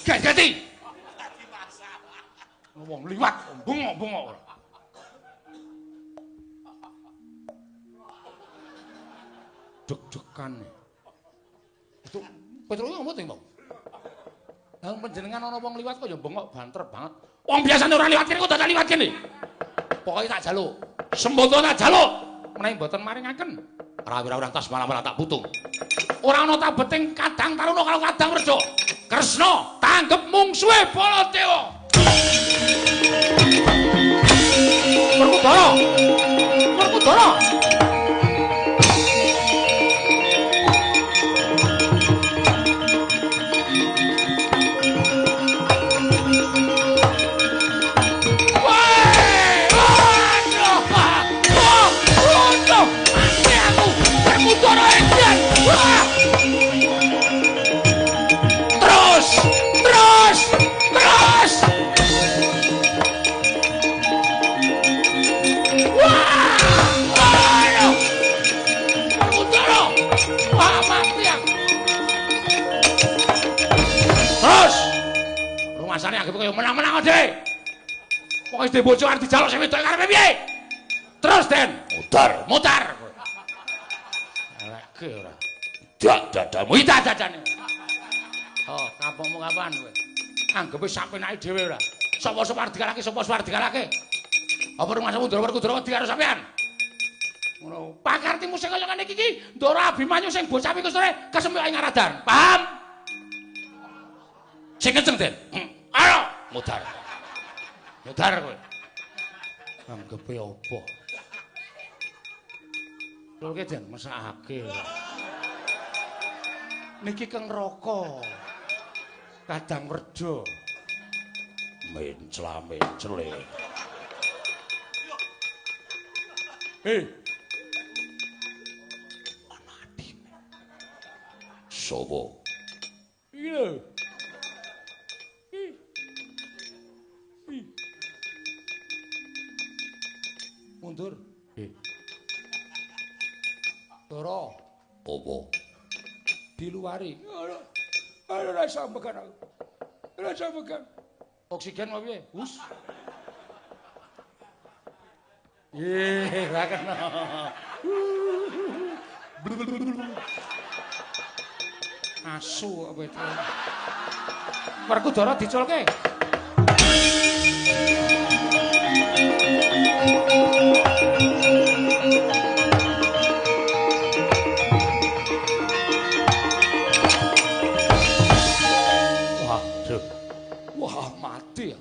Ganti. Wong liwat bengok-bengok. Deg-degan. Itu Petruk ngomong to, Bang. Lah panjenengan ana wong liwat kok ya bengok banter banget. Wong biasane ora liwat kene kok dadak liwat kene. Pokoke tak jaluk. Sembodo tak jaluk. Menawi mboten maringaken, rawira-rawira tas malam-malam tak putung. Ora ana tak beting kadang taruna karo kadang reja. Kresna tanggep mungsuhe Baladewa. Werkudara. Werkudara. Masane anggap kaya menang-menang ade. Pokoke dhe bojo arep dijaluk sing wedok karepe piye? Terus Den, mutar. Eleke ora. Dak dadamu iki dadane. Oh, kampungmu kapan kowe? Anggepe sak penake dhewe ora. Sapa-sapa arep dikalake, sapa-sapa arep dikalake. Apa rumasamu Ndara Werkudara wedi karo sampean? Ngono. Pakartimu sing kaya ngene iki Ndara Abimanyu sing bocah iku kesempuk ing Aradan. Paham? Sing kenceng, Den. Ayo, mutar. Mutar kowe. Anggepe apa? Lho ki Den mesakake. Niki keng neraka. Kadang werda. Mencla-mencele. Ana adine. Sopo? Iki lho. Mundur. Dara. Apa? Diluari. Ora rasa megan aku. Rasa megan. Oksigen apa piye? Hus. Ra kena. Asu apa itu? Werkudara diculke. Wah, mati ya.